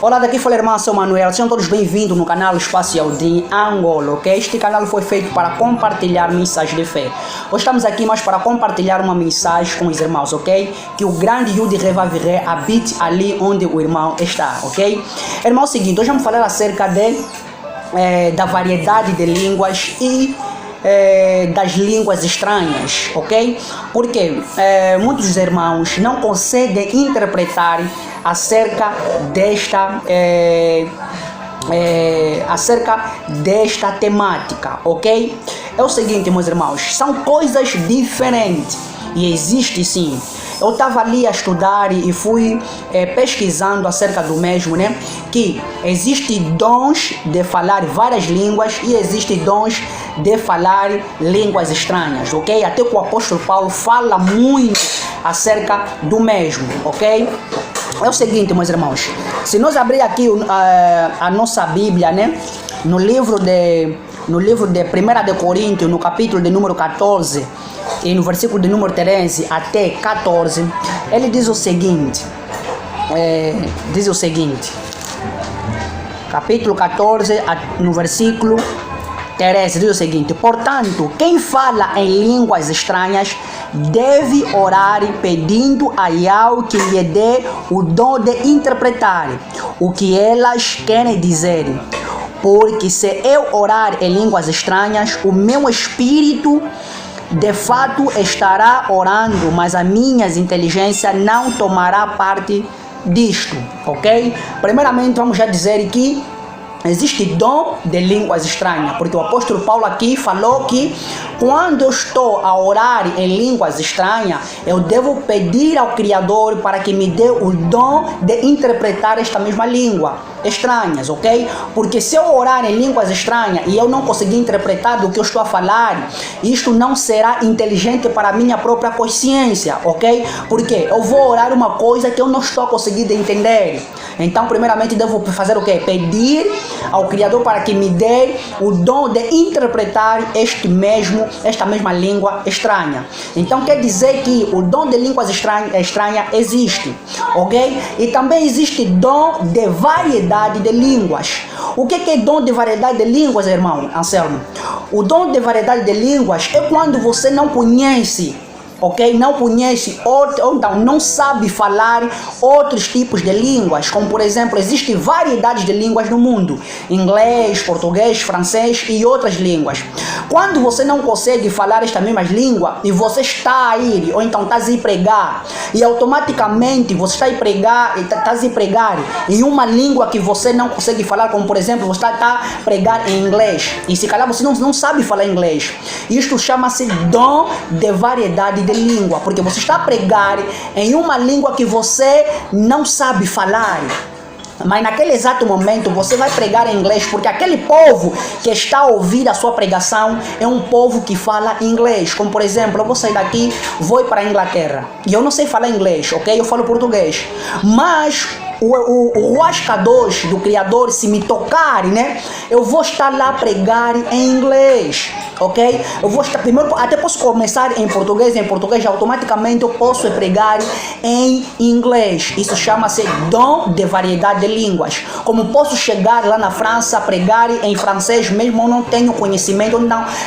Olá, daqui fala irmão São Manuel, sejam todos bem-vindos no canal Espacial de Angola, ok? Este canal foi feito para compartilhar mensagens de fé. Hoje estamos aqui mais para compartilhar uma mensagem com os irmãos, ok? Que o grande Yudi Revaviré habite ali onde o irmão está, ok? Irmão, é o seguinte, hoje vamos falar acerca da variedade de línguas e das línguas estranhas, ok? Porque muitos irmãos não conseguem interpretar acerca desta temática, ok? É o seguinte, meus irmãos, são coisas diferentes e existe sim. Eu estava ali a estudar e fui pesquisando acerca do mesmo, né? Que existe dons de falar várias línguas e existe dons de falar línguas estranhas, ok? Até que o apóstolo Paulo fala muito acerca do mesmo, ok? É o seguinte, meus irmãos, se nós abrir aqui a nossa Bíblia, né? No livro de 1 de Coríntios, no capítulo de número 14, e no versículo de número 13 até 14, ele diz o seguinte, capítulo 14, no versículo 13, diz o seguinte: portanto, quem fala em línguas estranhas deve orar pedindo a Yahweh que lhe dê o dom de interpretar o que elas querem dizer. Porque se eu orar em línguas estranhas, o meu espírito de fato estará orando, mas a minha inteligência não tomará parte disto, ok? Primeiramente, vamos já dizer que existe dom de línguas estranhas, porque o apóstolo Paulo aqui falou que quando eu estou a orar em línguas estranhas, eu devo pedir ao Criador para que me dê o dom de interpretar esta mesma língua estranhas, ok? Porque se eu orar em línguas estranhas e eu não conseguir interpretar do que eu estou a falar, isto não será inteligente para a minha própria consciência, ok? Porque eu vou orar uma coisa que eu não estou conseguindo entender. Então, primeiramente, devo fazer o quê? Pedir ao Criador para que me dê o dom de interpretar esta mesma língua estranha. Então, quer dizer que o dom de línguas estranhas existe, ok? E também existe dom de variedade de línguas. O que é dom de variedade de línguas, irmão Anselmo? O dom de variedade de línguas é quando você não conhece, ok? Não conhece ou então não sabe falar outros tipos de línguas, como por exemplo, existem variedades de línguas no mundo: inglês, português, francês e outras línguas. Quando você não consegue falar esta mesma língua e você está a ir, ou então está a ir pregar, e automaticamente você está a ir pregar em uma língua que você não consegue falar, como por exemplo, você está a pregar em inglês, e se calhar você não sabe falar inglês, isto chama-se dom de variedade de língua, porque você está a pregar em uma língua que você não sabe falar, mas naquele exato momento você vai pregar em inglês, porque aquele povo que está a ouvir a sua pregação é um povo que fala inglês. Como por exemplo, eu vou sair daqui, vou ir para a Inglaterra e eu não sei falar inglês, ok? Eu falo português, mas o rascador do Criador, se me tocar, né, eu vou estar lá a pregar em inglês, ok? Eu vou estar, primeiro, até posso começar em português automaticamente eu posso pregar em inglês. Isso chama-se dom de variedade de línguas. Como posso chegar lá na França a pregar em francês, mesmo eu não tenho conhecimento,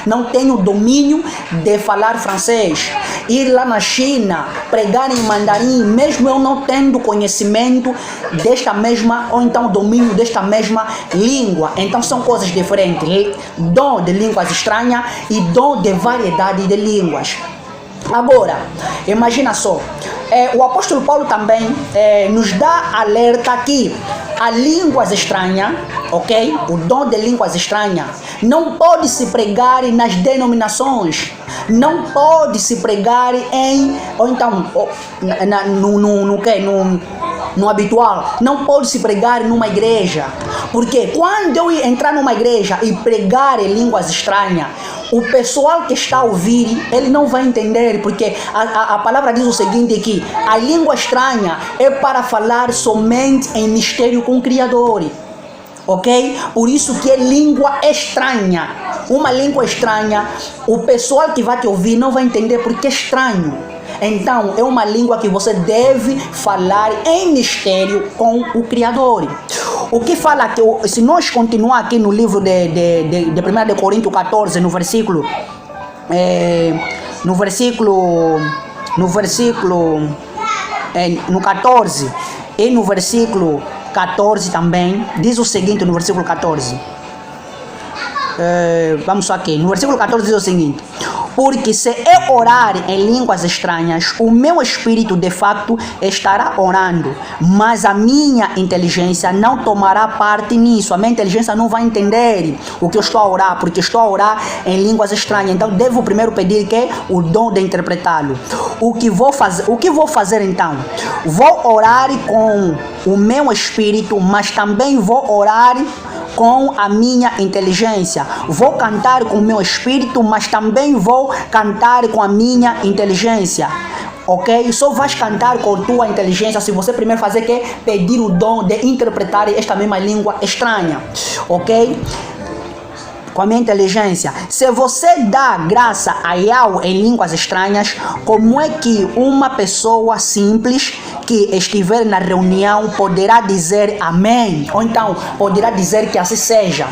não tenho domínio de falar francês. Ir lá na China, pregar em mandarim, mesmo eu não tendo conhecimento desta mesma, ou então domínio desta mesma língua. Então são coisas diferentes: dom de línguas estranhas e dom de variedade de línguas. Agora, imagina só, o apóstolo Paulo também nos dá alerta aqui: a línguas estranhas, ok? O dom de línguas estranhas não pode se pregar nas denominações, não pode se pregar no habitual, não pode se pregar numa igreja, porque quando eu entrar numa igreja e pregar em línguas estranhas, o pessoal que está a ouvir, ele não vai entender, porque a palavra diz o seguinte, que a língua estranha é para falar somente em mistério com o Criador, ok? Por isso que é língua estranha. Uma língua estranha, o pessoal que vai te ouvir não vai entender porque é estranho. Então, é uma língua que você deve falar em mistério com o Criador. O que fala que, se nós continuar aqui no livro de 1 de Coríntios 14, no versículo 14 e no versículo 14 também, diz o seguinte no versículo 14. Vamos só aqui, no versículo 14 diz o seguinte: porque se eu orar em línguas estranhas, o meu espírito de fato estará orando, mas a minha inteligência não tomará parte nisso. A minha inteligência não vai entender o que eu estou a orar, porque estou a orar em línguas estranhas. Então devo primeiro pedir que o dom de interpretá-lo. O que vou fazer então? Vou orar com o meu espírito, mas também vou orar com a minha inteligência. Vou cantar com o meu espírito, mas também vou cantar com a minha inteligência. Ok? Só vais cantar com tua inteligência se você primeiro fazer que pedir o dom de interpretar esta mesma língua estranha. Ok? Com a minha inteligência. Se você dá graça a Yahweh em línguas estranhas, como é que uma pessoa simples que estiver na reunião poderá dizer amém? Ou então poderá dizer que assim seja?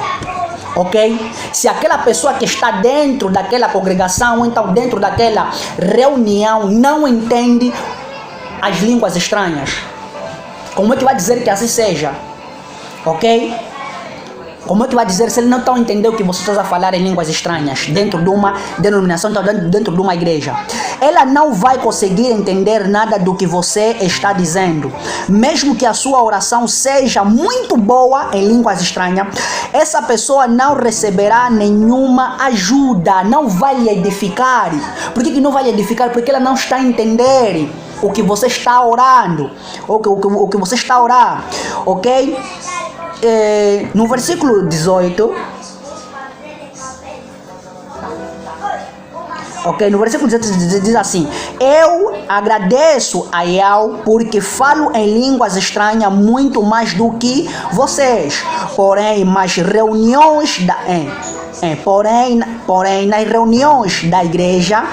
Ok? Se aquela pessoa que está dentro daquela congregação, ou então dentro daquela reunião, não entende as línguas estranhas, como é que vai dizer que assim seja? Ok? Como é que vai dizer se ele não está entendendo o que você está a falar em línguas estranhas dentro de uma denominação, dentro de uma igreja? Ela não vai conseguir entender nada do que você está dizendo. Mesmo que a sua oração seja muito boa em línguas estranhas, essa pessoa não receberá nenhuma ajuda, não vai lhe edificar. Por que não vai lhe edificar? Porque ela não está a entender o que você está orando, o que você está a orar, ok? No versículo 18, ok, no versículo 18 diz assim: eu agradeço a Yahweh porque falo em línguas estranhas muito mais do que vocês, porém nas reuniões nas reuniões da igreja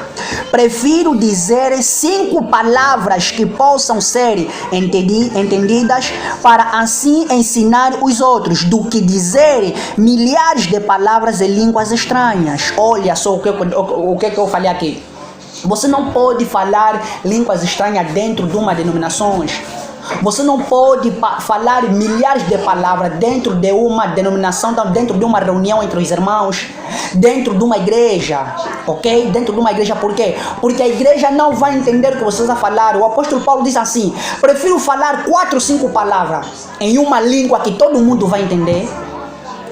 prefiro dizer 5 palavras que possam ser entendidas para assim ensinar os outros, do que dizer milhares de palavras em línguas estranhas. Olha só o que eu falei aqui. Você não pode falar línguas estranhas dentro de uma denominação. Você não pode falar milhares de palavras dentro de uma denominação, dentro de uma reunião entre os irmãos, dentro de uma igreja, ok? Dentro de uma igreja, por quê? Porque a igreja não vai entender o que você está a falar. O apóstolo Paulo diz assim: prefiro falar 4 ou 5 palavras em uma língua que todo mundo vai entender,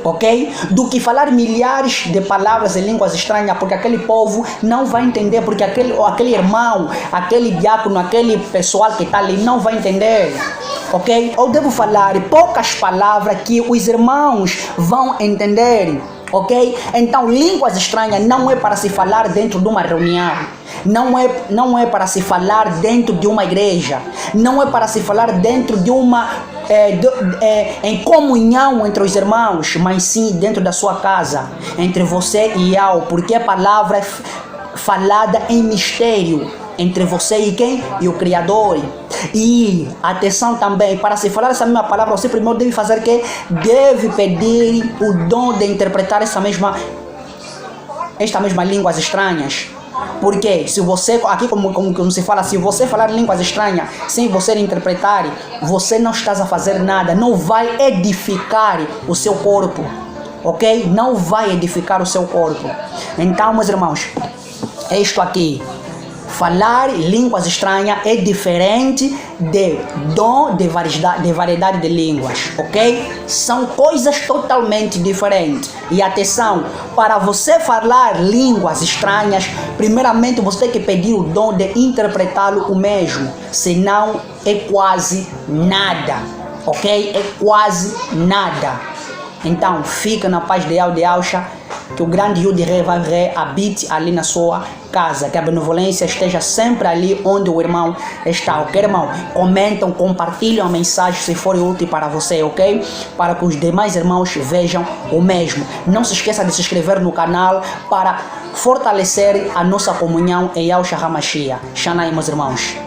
ok? Do que falar milhares de palavras em línguas estranhas, porque aquele povo não vai entender, porque aquele irmão, aquele diácono, aquele pessoal que está ali não vai entender, ok? Eu devo falar poucas palavras que os irmãos vão entender, ok? Então, línguas estranhas não é para se falar dentro de uma reunião, não é para se falar dentro de uma igreja, não é para se falar dentro de uma em comunhão entre os irmãos, mas sim dentro da sua casa, entre você e Yahweh, porque a palavra é falada em mistério entre você e quem? E o Criador. E atenção também, para se falar essa mesma palavra, você primeiro deve fazer que deve pedir o dom de interpretar esta mesma línguas estranhas. Porque se você, aqui como se fala, se você falar línguas estranhas sem você interpretar, você não está a fazer nada, não vai edificar o seu corpo, ok? Não vai edificar o seu corpo. Então, meus irmãos, é isto aqui. Falar línguas estranhas é diferente de dom de variedade de línguas, ok? São coisas totalmente diferentes. E atenção, para você falar línguas estranhas, primeiramente você tem que pedir o dom de interpretá-lo o mesmo, senão é quase nada, ok? É quase nada. Então, fica na paz de Yahweh. que o grande Yud-Re Vav-Re habite ali na sua casa, que a benevolência esteja sempre ali onde o irmão está, ok, irmão? Comentam, compartilham a mensagem se for útil para você, ok? Para que os demais irmãos vejam o mesmo. Não se esqueça de se inscrever no canal para fortalecer a nossa comunhão em Yahushua HaMashiach. Shanai, meus irmãos.